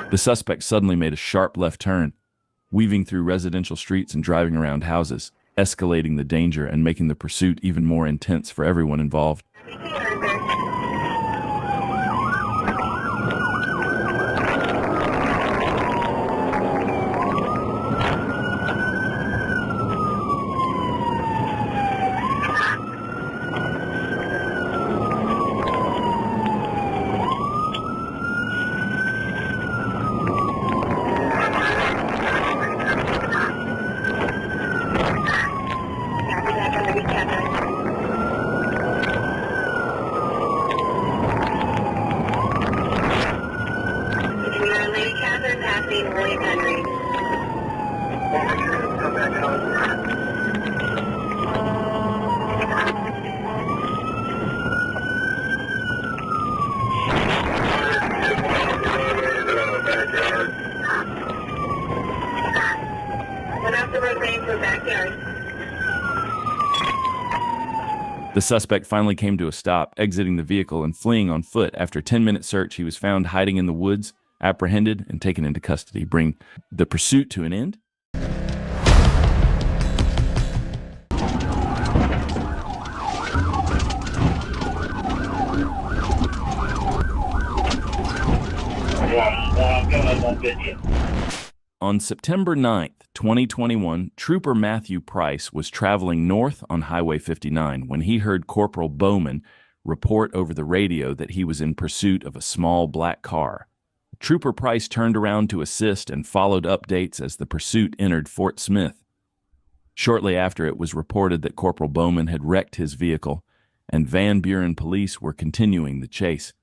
The suspect suddenly made a sharp left turn, weaving through residential streets and driving around houses, escalating the danger and making the pursuit even more intense for everyone involved. The suspect finally came to a stop, exiting the vehicle and fleeing on foot. After a 10-minute search, he was found hiding in the woods, apprehended, and taken into custody, bringing the pursuit to an end. On September 9th, 2021, Trooper Matthew Price was traveling north on Highway 59 when he heard Corporal Bowman report over the radio that he was in pursuit of a small black car. Trooper Price turned around to assist and followed updates as the pursuit entered Fort Smith. Shortly after, it was reported that Corporal Bowman had wrecked his vehicle, and Van Buren police were continuing the chase.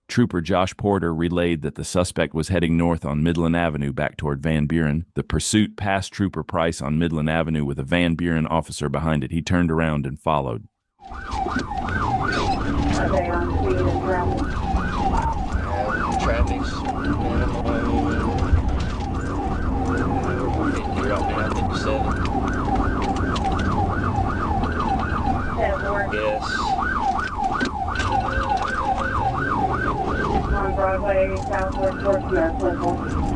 Trooper Josh Porter relayed that the suspect was heading north on Midland Avenue back toward Van Buren. The pursuit passed Trooper Price on Midland Avenue with a Van Buren officer behind it. He turned around and followed. Traffic's Yes. On Broadway, southwest Fort Smith, Lincoln.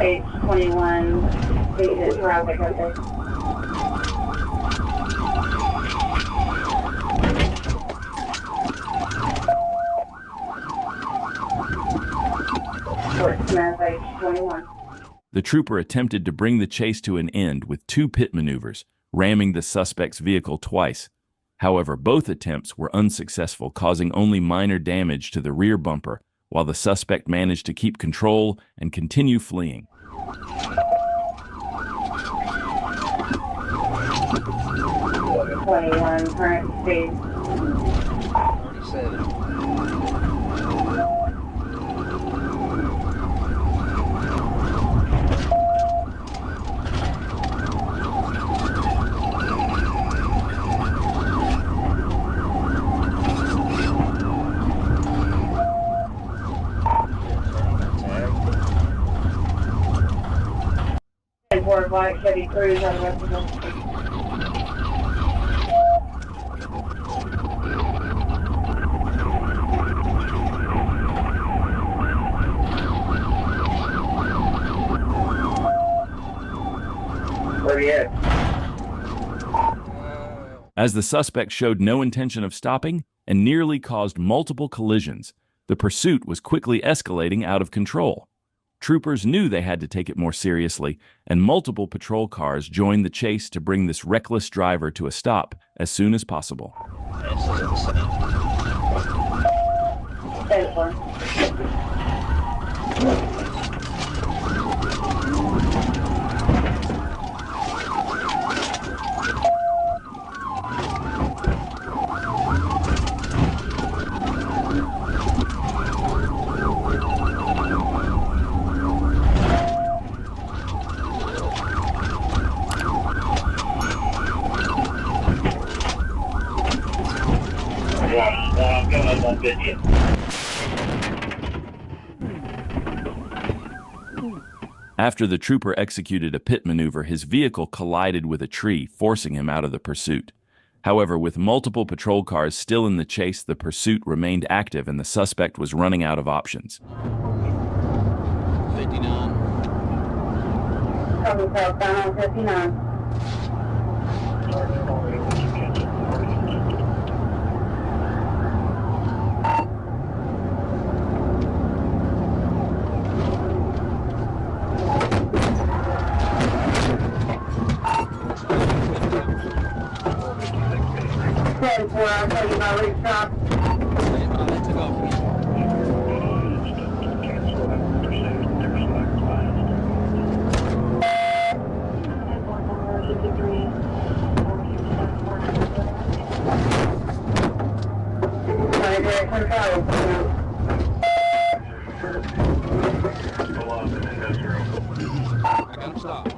821, exit traffic, okay. Fort Smith, 821. The trooper attempted to bring the chase to an end with 2 pit maneuvers, ramming the suspect's vehicle twice. However, both attempts were unsuccessful, causing only minor damage to the rear bumper, while the suspect managed to keep control and continue fleeing. Current speed. 47. 24 black Chevy Cruze out of West. Where you at? As the suspect showed no intention of stopping and nearly caused multiple collisions, the pursuit was quickly escalating out of control. Troopers knew they had to take it more seriously, and multiple patrol cars joined the chase to bring this reckless driver to a stop as soon as possible. I'm coming up on 50. After the trooper executed a pit maneuver, his vehicle collided with a tree, forcing him out of the pursuit. However, with multiple patrol cars still in the chase, the pursuit remained active and the suspect was running out of options. 59. Copy, southbound on 59. I'll tell you my route stop. I got him stopped.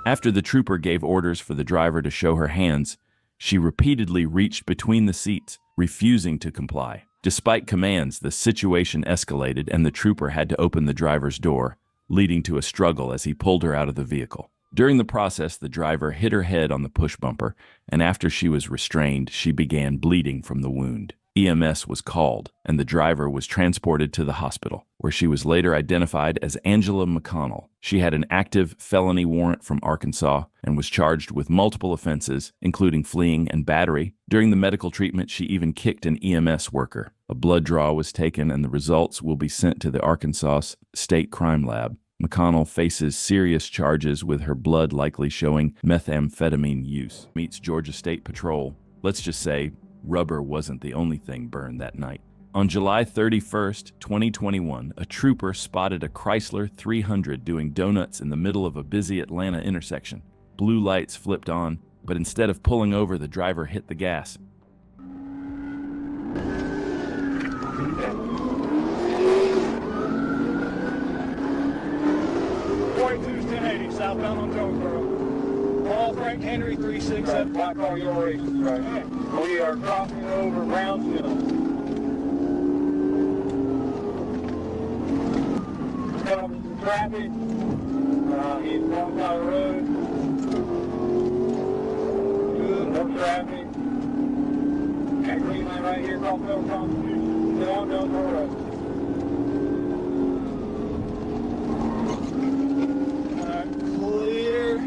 After the trooper gave orders for the driver to show her hands, she repeatedly reached between the seats, refusing to comply. Despite commands, the situation escalated and the trooper had to open the driver's door, leading to a struggle as he pulled her out of the vehicle. During the process, the driver hit her head on the push bumper, and after she was restrained, she began bleeding from the wound. EMS was called, and the driver was transported to the hospital, where she was later identified as Angela McConnell. She had an active felony warrant from Arkansas and was charged with multiple offenses, including fleeing and battery. During the medical treatment, she even kicked an EMS worker. A blood draw was taken, and the results will be sent to the Arkansas State Crime Lab. McConnell faces serious charges with her blood likely showing methamphetamine use. Meets Georgia State Patrol. Let's just say rubber wasn't the only thing burned that night. On July 31st, 2021, a trooper spotted a Chrysler 300 doing donuts in the middle of a busy Atlanta intersection. Blue lights flipped on, but instead of pulling over, the driver hit the gas. 1080 southbound on Jonesboro. Paul Frank Henry 367. Black car, your race. Right. We are crossing over Brownsville. Coming some traffic. He's wrong side of the road. Good, no traffic. Got green line right here, cross over Constitution. Still on Jonesboro Road. Clear.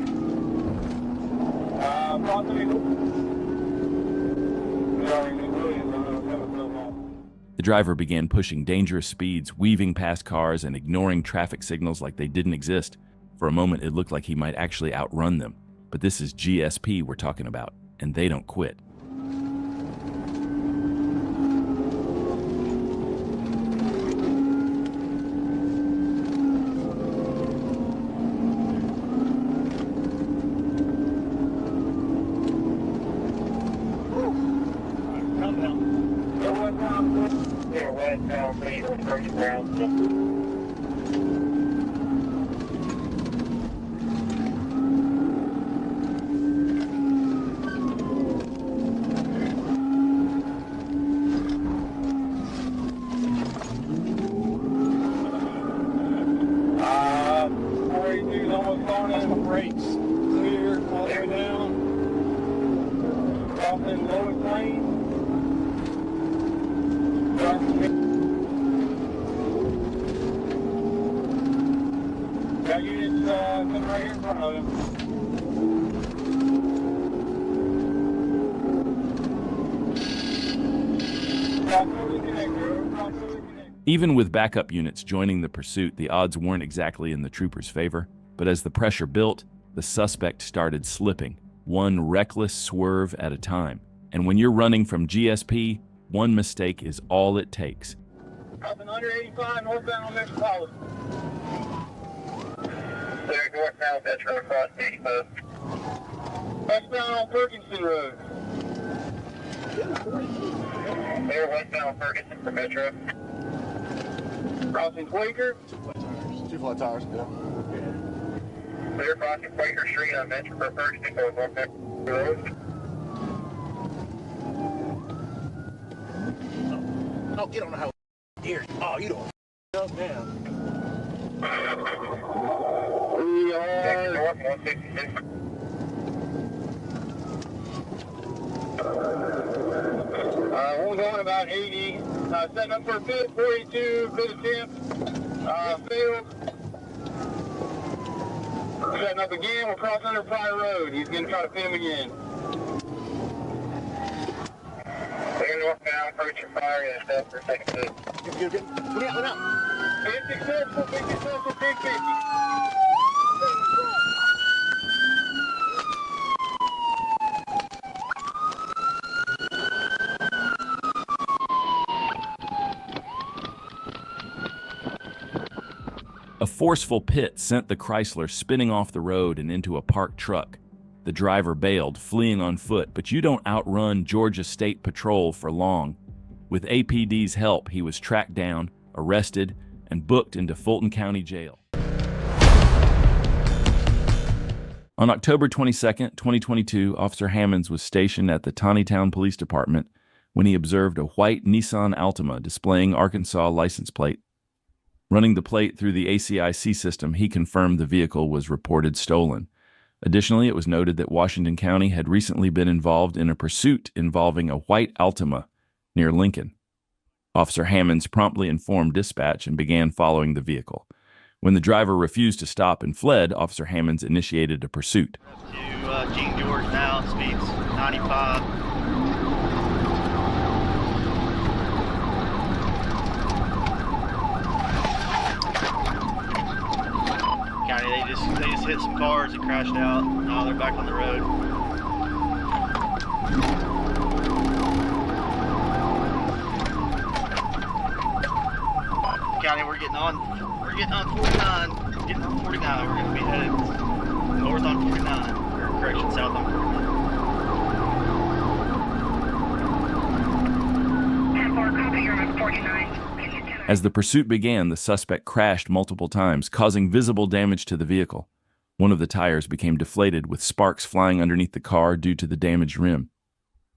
The driver began pushing dangerous speeds, weaving past cars and ignoring traffic signals like they didn't exist. For a moment, it looked like he might actually outrun them. But this is GSP we're talking about, and they don't quit. coming right here in front of him. Even with backup units joining the pursuit, the odds weren't exactly in the troopers' favor. But as the pressure built, the suspect started slipping, one reckless swerve at a time. And when you're running from GSP, one mistake is all it takes. Up in under 85, northbound on Metropolitan. Clear northbound Metro across 85. Westbound on Ferguson Road. Clear westbound Ferguson for Metro. Crossing Quaker. Two flat tires, yeah. Clear crossing Quaker Street on Metro for Ferguson for northbound road. Oh, get on the highway. Here. Oh, you don't. Up now. We are north 166. We're going about 80. Setting up for a bid, 42, good attempt. Failed. Setting up again, we're crossing under Pryor Road. He's going to try to pin him again. Clear northbound, approach your fire and step for a second bid. Good. Let me out. Big successful, big 50. A forceful pit sent the Chrysler spinning off the road and into a parked truck. The driver bailed, fleeing on foot, but you don't outrun Georgia State Patrol for long. With APD's help, he was tracked down, arrested, and booked into Fulton County Jail. On October 22, 2022, Officer Hammonds was stationed at the Taneytown Police Department when he observed a white Nissan Altima displaying Arkansas license plate. Running the plate through the ACIC system, he confirmed the vehicle was reported stolen. Additionally, it was noted that Washington County had recently been involved in a pursuit involving a white Altima near Lincoln. Officer Hammonds promptly informed dispatch and began following the vehicle. When the driver refused to stop and fled, Officer Hammonds initiated a pursuit. To King George now, speeds 95. County, they just hit some cars and crashed out. Now they're back on the road. County, we're getting on 49. Getting on 49. We're gonna be headed north on 49. Or correction, south on 49. 10-4, copy, you're on 49. As the pursuit began, the suspect crashed multiple times, causing visible damage to the vehicle. One of the tires became deflated, with sparks flying underneath the car due to the damaged rim.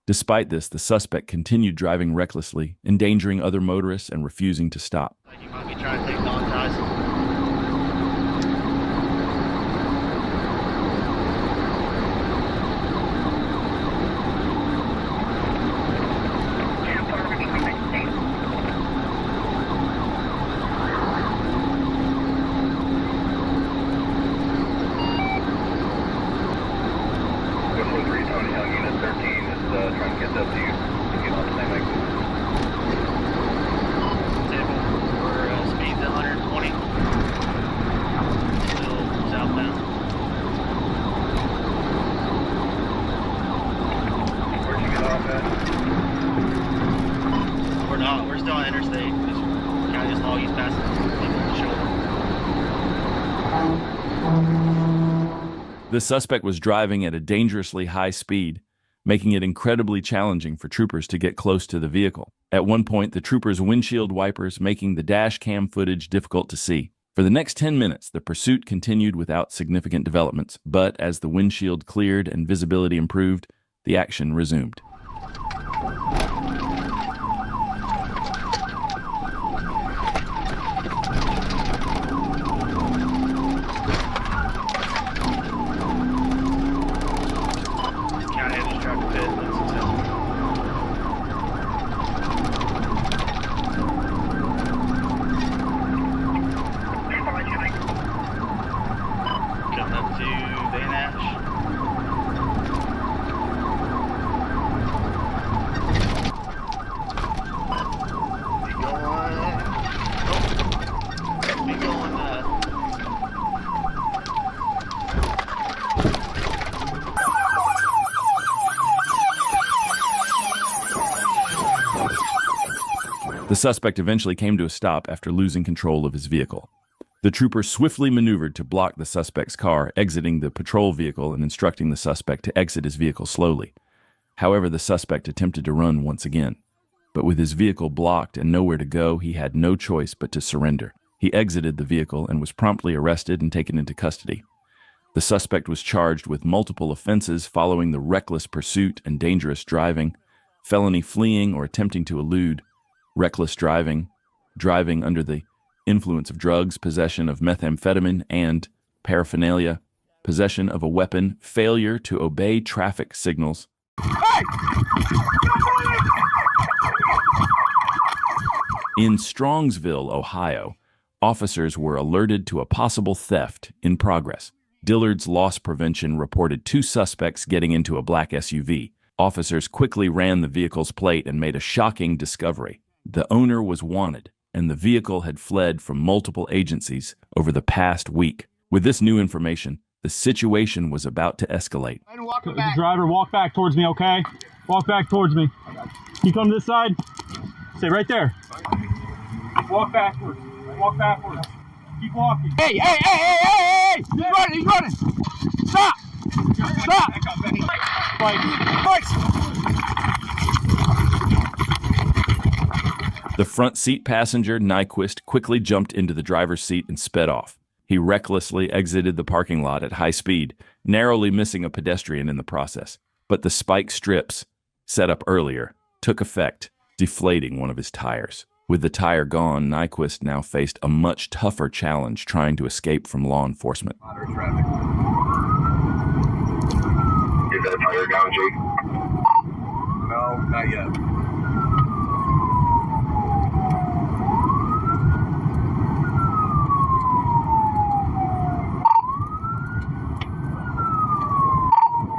Despite this, the suspect continued driving recklessly, endangering other motorists and refusing to stop. You might be trying to take non-ties. We're still on interstate. Kind of just all use past the shoulder. The suspect was driving at a dangerously high speed, making it incredibly challenging for troopers to get close to the vehicle. At one point, the troopers' windshield wipers making the dash cam footage difficult to see. For the next 10 minutes, the pursuit continued without significant developments, but as the windshield cleared and visibility improved, the action resumed. The suspect eventually came to a stop after losing control of his vehicle. The trooper swiftly maneuvered to block the suspect's car, exiting the patrol vehicle and instructing the suspect to exit his vehicle slowly. However, the suspect attempted to run once again. But with his vehicle blocked and nowhere to go, he had no choice but to surrender. He exited the vehicle and was promptly arrested and taken into custody. The suspect was charged with multiple offenses following the reckless pursuit and dangerous driving, felony fleeing or attempting to elude, reckless driving, driving under the influence of drugs, possession of methamphetamine and paraphernalia, possession of a weapon, failure to obey traffic signals. In Strongsville, Ohio, officers were alerted to a possible theft in progress. Dillard's Loss Prevention reported 2 suspects getting into a black SUV. Officers quickly ran the vehicle's plate and made a shocking discovery. The owner was wanted, and the vehicle had fled from multiple agencies over the past week. With this new information, the situation was about to escalate. Driver, walk back towards me, okay? Walk back towards me. You come to this side? Stay right there. Walk backwards. Walk backwards. Keep walking. Hey! He's running! Stop! Fight! The front seat passenger, Nyquist, quickly jumped into the driver's seat and sped off. He recklessly exited the parking lot at high speed, narrowly missing a pedestrian in the process. But the spike strips, set up earlier, took effect, deflating one of his tires. With the tire gone, Nyquist now faced a much tougher challenge trying to escape from law enforcement. Is that tire down, Jake? No, not yet.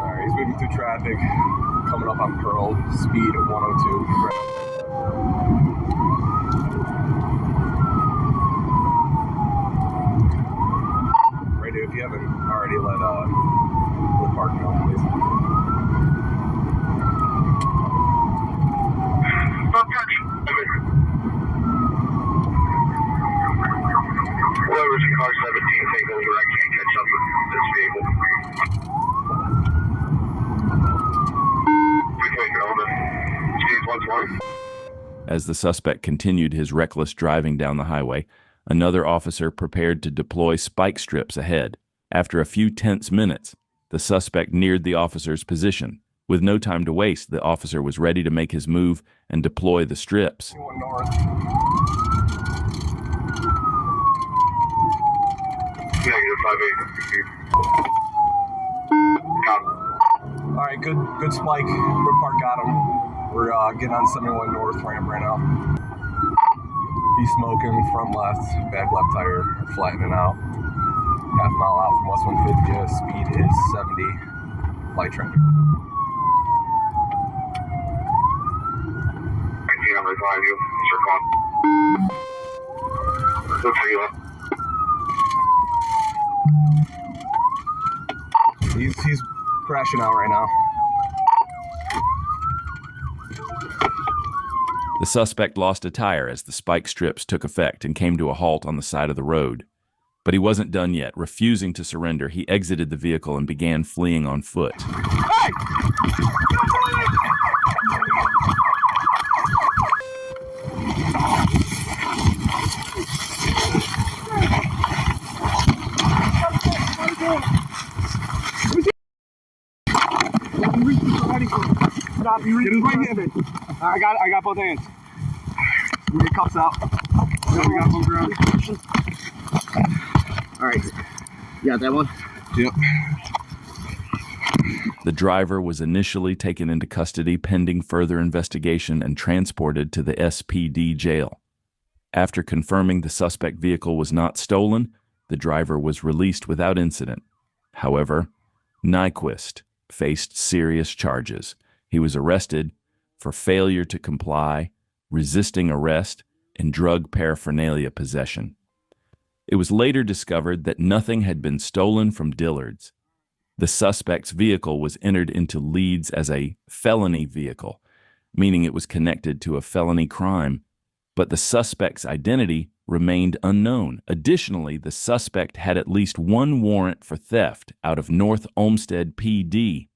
Alright, he's moving through traffic, coming up on Pearl, speed at 102. If you haven't already let Park know, please. Whoever's in car 17, take over. I can't catch up with this vehicle. Please take it over. Speed 120. As the suspect continued his reckless driving down the highway, another officer prepared to deploy spike strips ahead. After a few tense minutes, the suspect neared the officer's position. With no time to waste, the officer was ready to make his move and deploy the strips. North. Alright, good spike. Wood Park got him. We're getting on 71 North ramp right now. He's smoking, front left, back left tire, flattening out. Half mile out from West 150, speed is 70, light traffic. I see number 5, you. Sure, come on. Looks like you up. He's crashing out right now. The suspect lost a tire as the spike strips took effect and came to a halt on the side of the road. But he wasn't done yet. Refusing to surrender, he exited the vehicle and began fleeing on foot. Hey! Stop, you reach right hand. I got both hands. Get your cuffs out. We got them ground. Alright. You got that one? Yep. The driver was initially taken into custody pending further investigation and transported to the SPD jail. After confirming the suspect vehicle was not stolen, the driver was released without incident. However, Nyquist faced serious charges. He was arrested for failure to comply, resisting arrest, and drug paraphernalia possession. It was later discovered that nothing had been stolen from Dillard's. The suspect's vehicle was entered into Leeds as a felony vehicle, meaning it was connected to a felony crime. but the suspect's identity remained unknown. Additionally, the suspect had at least one warrant for theft out of North Olmsted PD,